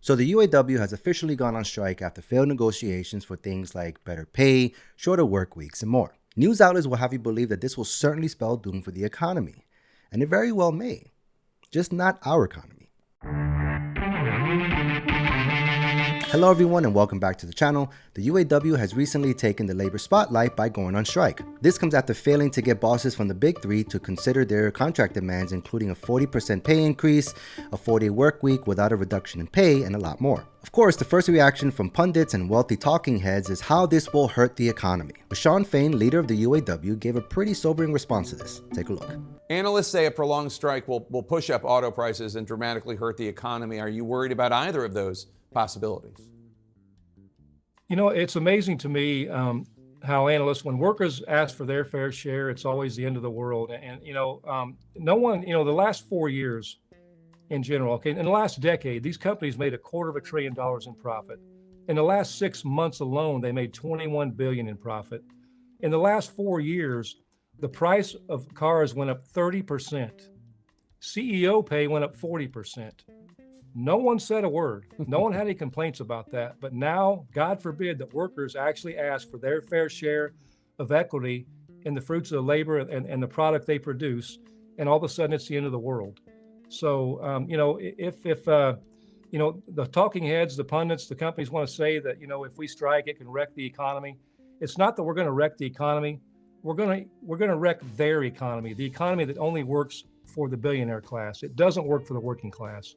So the UAW has officially gone on strike after failed negotiations for things like better pay, shorter work weeks, and more. News outlets will have you believe that this will certainly spell doom for the economy. And it very well may. Just not our economy. Hello everyone and welcome back to the channel. The UAW has recently taken the labor spotlight by going on strike. This comes after failing to get bosses from the big three to consider their contract demands, including a 40% pay increase, a 4-day work week without a reduction in pay, and a lot more. Of course, the first reaction from pundits and wealthy talking heads is how this will hurt the economy. But Shawn Fain, leader of the UAW, gave a pretty sobering response to this. Take a look. Analysts say a prolonged strike will push up auto prices and dramatically hurt the economy. Are you worried about either of those possibilities? You know, it's amazing to me how analysts, when workers ask for their fair share, it's always the end of the world. And, no one, the last 4 years in general, in the last decade, these companies made $250 billion in profit. In the last 6 months alone, they made $21 billion in profit. In the last 4 years, the price of cars went up 30%. CEO pay went up 40%. No one said a word. No one had any complaints about that. But now, God forbid that workers actually ask for their fair share of equity in the fruits of the labor and the product they produce. And all of a sudden, it's the end of the world. So, if the talking heads, the pundits, the companies want to say that, if we strike, it can wreck the economy. It's not that we're going to wreck the economy. We're going to wreck their economy, the economy that only works for the billionaire class. It doesn't work for the working class.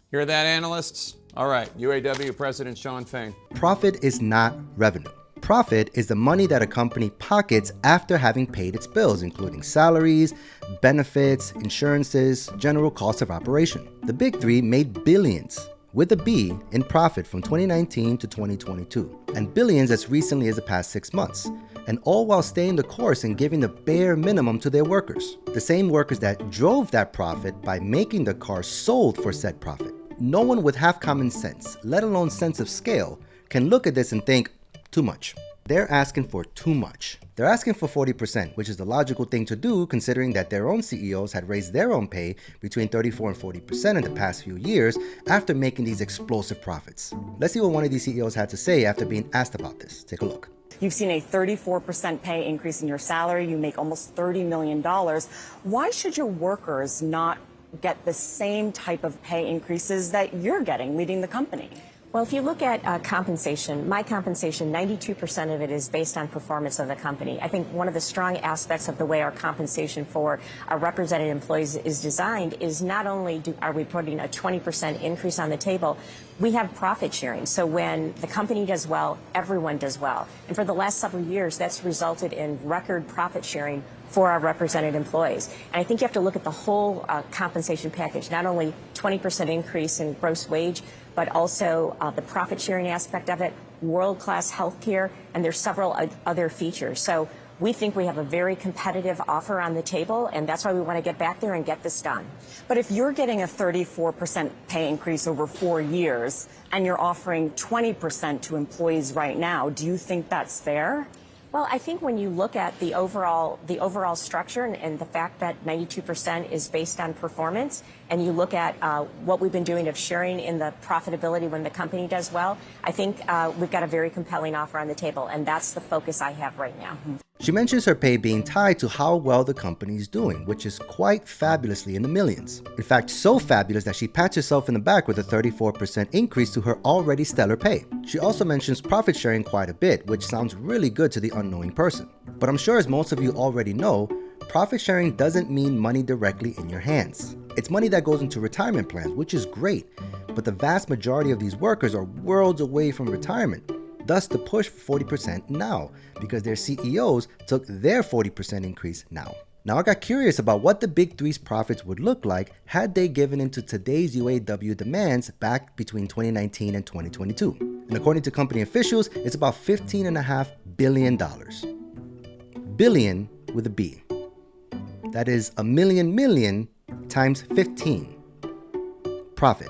Hear that, analysts? All right, UAW President Shawn Fain. Profit is not revenue. Profit is the money that a company pockets after having paid its bills, including salaries, benefits, insurances, general costs of operation. The big three made billions, with a B, in profit from 2019 to 2022, and billions as recently as the past 6 months, and all while staying the course and giving the bare minimum to their workers. The same workers that drove that profit by making the cars sold for said profit. No one with half common sense, let alone sense of scale, can look at this and think, too much. They're asking for too much. They're asking for 40%, which is the logical thing to do considering that their own CEOs had raised their own pay between 34 and 40% in the past few years after making these explosive profits. Let's see what one of these CEOs had to say after being asked about this. Take a look. You've seen a 34% pay increase in your salary. You make almost $30 million. Why should your workers not get the same type of pay increases that you're getting leading the company? Well, if you look at compensation, my compensation, 92% of it is based on performance of the company. I think one of the strong aspects of the way our compensation for our represented employees is designed is not only are we putting a 20% increase on the table, we have profit sharing. So when the company does well, everyone does well. And for the last several years, that's resulted in record profit sharing for our represented employees. And I think you have to look at the whole compensation package, not only 20% increase in gross wage, but also the profit sharing aspect of it, world-class health care, and there's several other features. So we think we have a very competitive offer on the table, and that's why we want to get back there and get this done. But if you're getting a 34% pay increase over 4 years and you're offering 20% to employees right now, do you think that's fair? Well, I think when you look at the overall structure and the fact that 92% is based on performance, and you look at what we've been doing of sharing in the profitability when the company does well, I think we've got a very compelling offer on the table, and that's the focus I have right now. She mentions her pay being tied to how well the company is doing, which is quite fabulously in the millions. In fact, so fabulous that she pats herself in the back with a 34% increase to her already stellar pay. She also mentions profit sharing quite a bit, which sounds really good to the unknowing person. But I'm sure as most of you already know, profit sharing doesn't mean money directly in your hands. It's money that goes into retirement plans, which is great, but the vast majority of these workers are worlds away from retirement. Thus the push for 40% now, because their CEOs took their 40% increase now. Now I got curious about what the big three's profits would look like had they given into today's UAW demands back between 2019 and 2022. And according to company officials, it's about $15.5 billion. Billion with a B. That is a million times 15. Profit.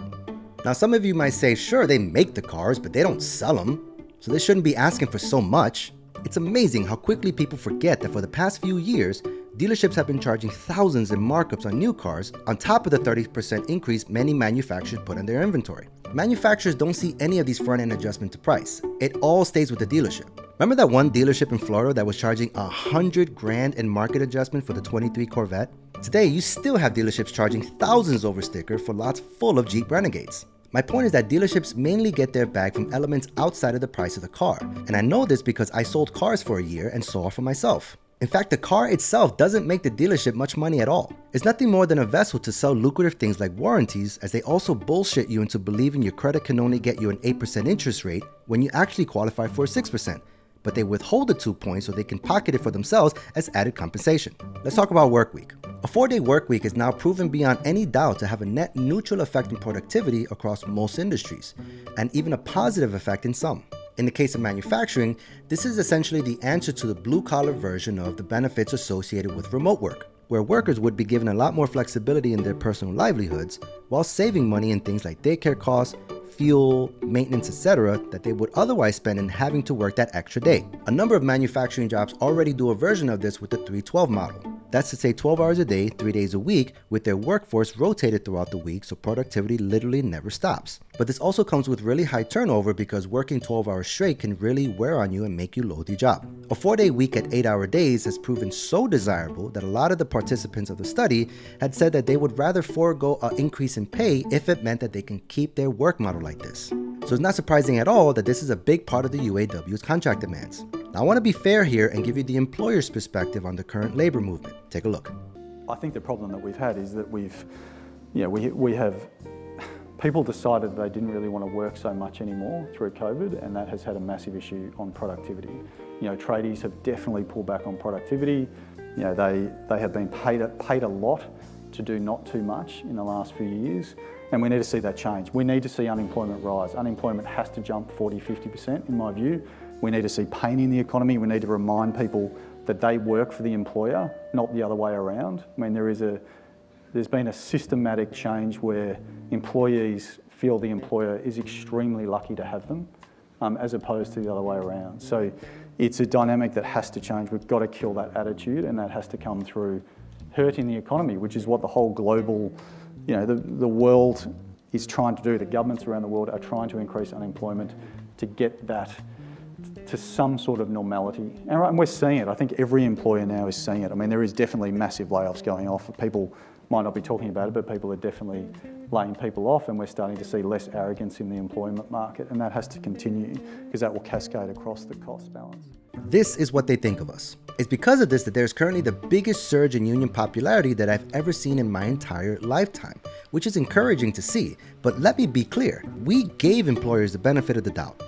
Now some of you might say, sure, they make the cars, but they don't sell them, so they shouldn't be asking for so much. It's amazing how quickly people forget that for the past few years, dealerships have been charging thousands in markups on new cars on top of the 30% increase many manufacturers put on their inventory. Manufacturers don't see any of these front-end adjustments to price. It all stays with the dealership. Remember that one dealership in Florida that was charging $100,000 in market adjustment for the 23 Corvette? Today, you still have dealerships charging thousands over sticker for lots full of Jeep Renegades. My point is that dealerships mainly get their bag from elements outside of the price of the car. And I know this because I sold cars for a year and saw for myself. In fact, the car itself doesn't make the dealership much money at all. It's nothing more than a vessel to sell lucrative things like warranties, as they also bullshit you into believing your credit can only get you an 8% interest rate when you actually qualify for 6%. But they withhold the 2 points so they can pocket it for themselves as added compensation. Let's talk about work week. A 4-day work week is now proven beyond any doubt to have a net neutral effect in productivity across most industries, and even a positive effect in some. In the case of manufacturing, this is essentially the answer to the blue-collar version of the benefits associated with remote work, where workers would be given a lot more flexibility in their personal livelihoods while saving money in things like daycare costs, fuel, maintenance, etc. that they would otherwise spend in having to work that extra day. A number of manufacturing jobs already do a version of this with the 3-12 model. That's to say 12 hours a day, 3 days a week, with their workforce rotated throughout the week so productivity literally never stops. But this also comes with really high turnover because working 12 hours straight can really wear on you and make you loathe your job. A 4-day week at 8-hour days has proven so desirable that a lot of the participants of the study had said that they would rather forego an increase in pay if it meant that they can keep their work model like this. So it's not surprising at all that this is a big part of the UAW's contract demands. Now, I want to be fair here and give you the employer's perspective on the current labor movement. Take a look. I think the problem that we've had is that we have people decided they didn't really want to work so much anymore through COVID, and that has had a massive issue on productivity. Tradies have definitely pulled back on productivity. They have been paid a lot to do not too much in the last few years, and we need to see that change. We need to see unemployment rise. Unemployment has to jump 40-50% in my view. We need to see pain in the economy. We need to remind people that they work for the employer, not the other way around. I mean, there's been a systematic change where employees feel the employer is extremely lucky to have them, as opposed to the other way around. So it's a dynamic that has to change. We've got to kill that attitude, and that has to come through hurting the economy, which is what the whole global, the world is trying to do. The governments around the world are trying to increase unemployment to get that to some sort of normality. And we're seeing it. I think every employer now is seeing it. I mean, there is definitely massive layoffs going off. People might not be talking about it, but people are definitely laying people off, and we're starting to see less arrogance in the employment market, and that has to continue because that will cascade across the cost balance. This is what they think of us. It's because of this that there's currently the biggest surge in union popularity that I've ever seen in my entire lifetime, which is encouraging to see. But let me be clear, we gave employers the benefit of the doubt.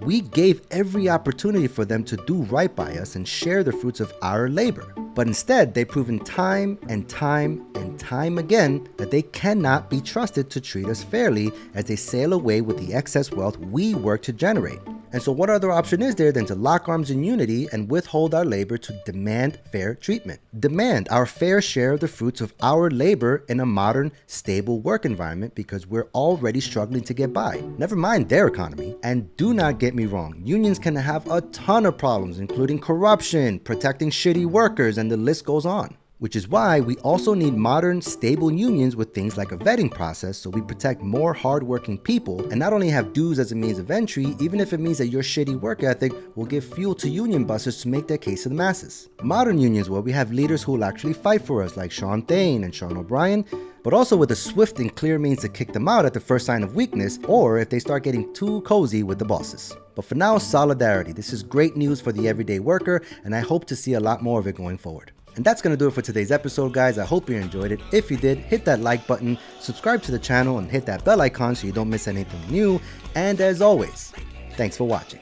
We gave every opportunity for them to do right by us and share the fruits of our labor. But instead, they've proven time and time and time again that they cannot be trusted to treat us fairly as they sail away with the excess wealth we work to generate. And so what other option is there than to lock arms in unity and withhold our labor to demand fair treatment? Demand our fair share of the fruits of our labor in a modern, stable work environment because we're already struggling to get by. Never mind their economy. And do not get me wrong, unions can have a ton of problems, including corruption, protecting shitty workers, and the list goes on. Which is why we also need modern, stable unions with things like a vetting process so we protect more hardworking people and not only have dues as a means of entry, even if it means that your shitty work ethic will give fuel to union busters to make their case to the masses. Modern unions where we have leaders who will actually fight for us like Sean Thane and Sean O'Brien, but also with a swift and clear means to kick them out at the first sign of weakness or if they start getting too cozy with the bosses. But for now, solidarity. This is great news for the everyday worker, and I hope to see a lot more of it going forward. And that's going to do it for today's episode, guys. I hope you enjoyed it. If you did, hit that like button, subscribe to the channel, and hit that bell icon so you don't miss anything new. And as always, thanks for watching.